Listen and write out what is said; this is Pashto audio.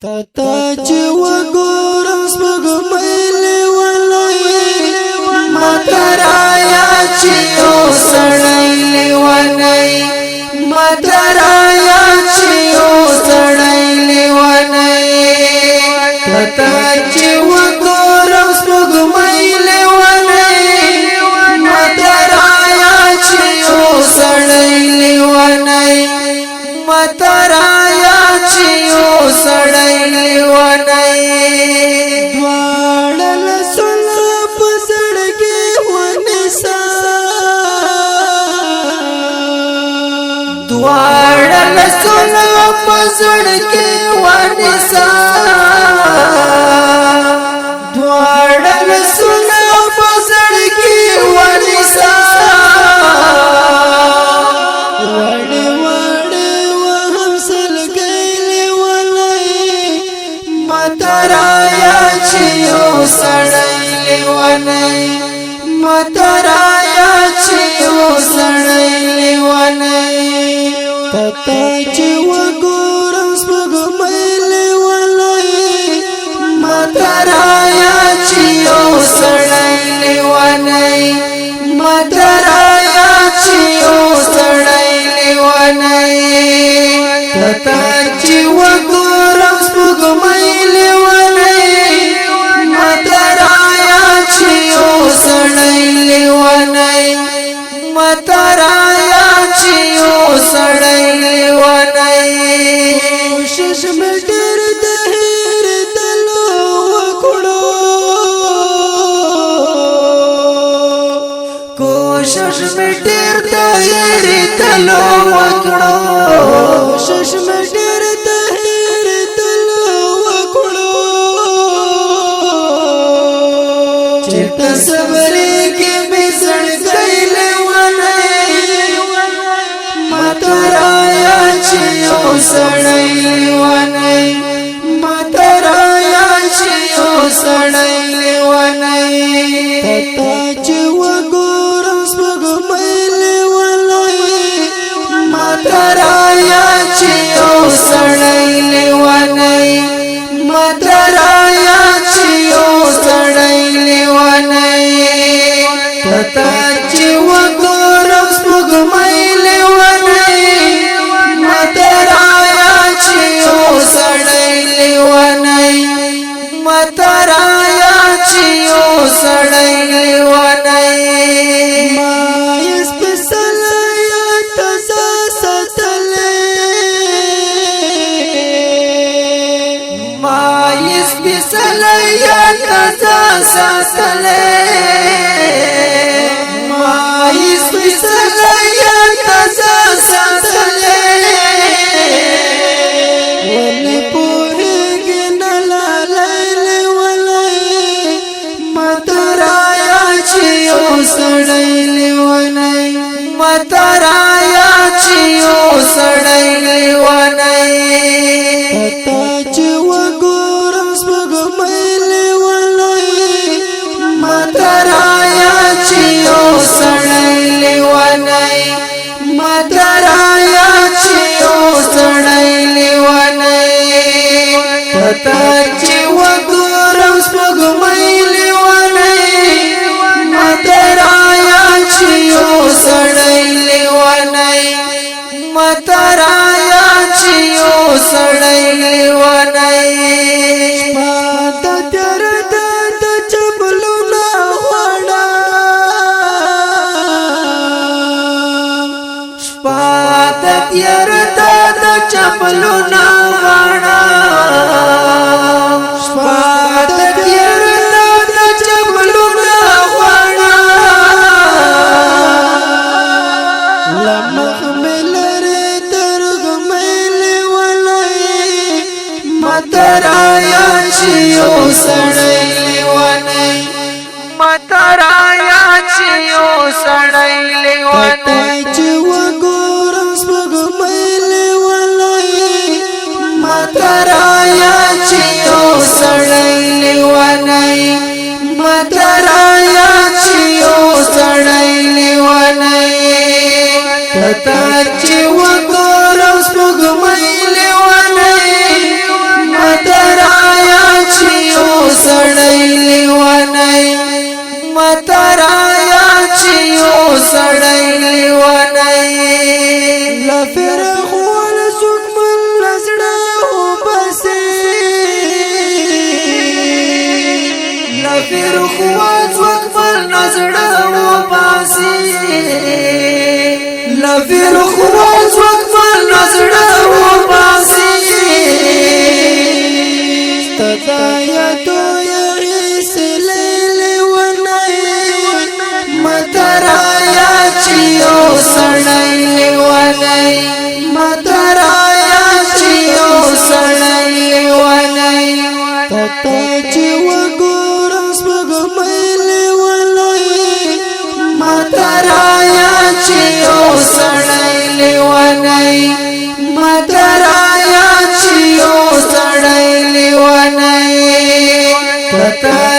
تتا چې وګورم سپوږمۍ لیونۍ مترایا چې یو سړی لیونۍ مترایا چې یو سړی لیونۍ تتا چې وګورم سپوږمۍ لیونۍ مترایا چې یو سړی لیونۍ مترایا چې یو سړی لیونۍ دواړه لاسونه په زړګي ونیسه دواړه لاسونه په زړګي ونیسه دواړه لاسونه په زړګي ونیسه مترایا چې یو سړی لیونۍ مترایا چې یو سړی لیونۍ تتا چې وګورم سپوږمۍ لیونۍ مترایا چې یو سړی لیونۍ مترایا چې یو سړی لیونۍ تتا چې وګورم سپوږمۍ مترایا چې یو سړی لیونۍ کوشش مې ډېر د هېرېدلو وکړو کوشش مې ډېر د هېرېدلو وکړو کوشش مې ډېر د هېرېدلو وکړو چې تصور کې مې زړګی مترایا چې یو سړی لیونۍ مترایا چې یو سړی لیونۍ تتا چې وګورم سپوږمۍ لیونۍ مترایا چې یو سړی لیونۍ مترایا چې یو سړی لیونۍ تتا چې وګورم سپوږمۍ مترایا چې یو سړی لیونۍ ما یې سپېڅلی تازه ساتلی ما یې سپېڅلی تازه ساتلی ما یې سپېڅلی تازه ساتلی ولې پوهېږې نه مترایا چې یو سړی لیونۍ مترایا چې یو سړی لیونۍ تتا چې وګورم سپوږمۍ لیونۍ مترایا چې یو سړی لیونۍ مترایا چې یو سړی لیونۍ تتا چې وګورم سپوږمۍ لیونۍ مترایا چې یو سړی لیونۍ مترایا چې یو سړی لیونۍ تتا چې وګورم سپوږمۍ لیونۍ مترایا چې یو سړی لیونۍ مترایا چې یو سړی لیونۍ تتا چې وګورم سپوږمۍ لیونۍ مترایا چې یو سړی لیونۍ مترایا چې یو سړی لیونۍ چپلونا وانا شپات تیرتا د چپلونا وانا لمخ ملره ترګمې لیونۍ مترایا چې یو سړی لیونۍ مترایا چې یو سړی لیونۍ چې وګورم سپوږمۍ مترایا چې یو سړی لیونۍ مترایا چې یو سړی لیونۍ تتا چې وګورم سپوږمۍ لیونۍ لفر خوال سکمل نزڑا ہو بسے لفر خوال سکمل نزڑا ہو بسے لفر خوال سکمل نزڑا ہو بسے ستدایا دویا غیس لیل ونائی مدرایا چیو سڑائی ونائی مدرایا چیو سڑائی ونائی تتا چیو گورس بگمیل ونائی مدرایا چیو سڑائی ونائی مدرایا چیو سڑائی ونائی تتا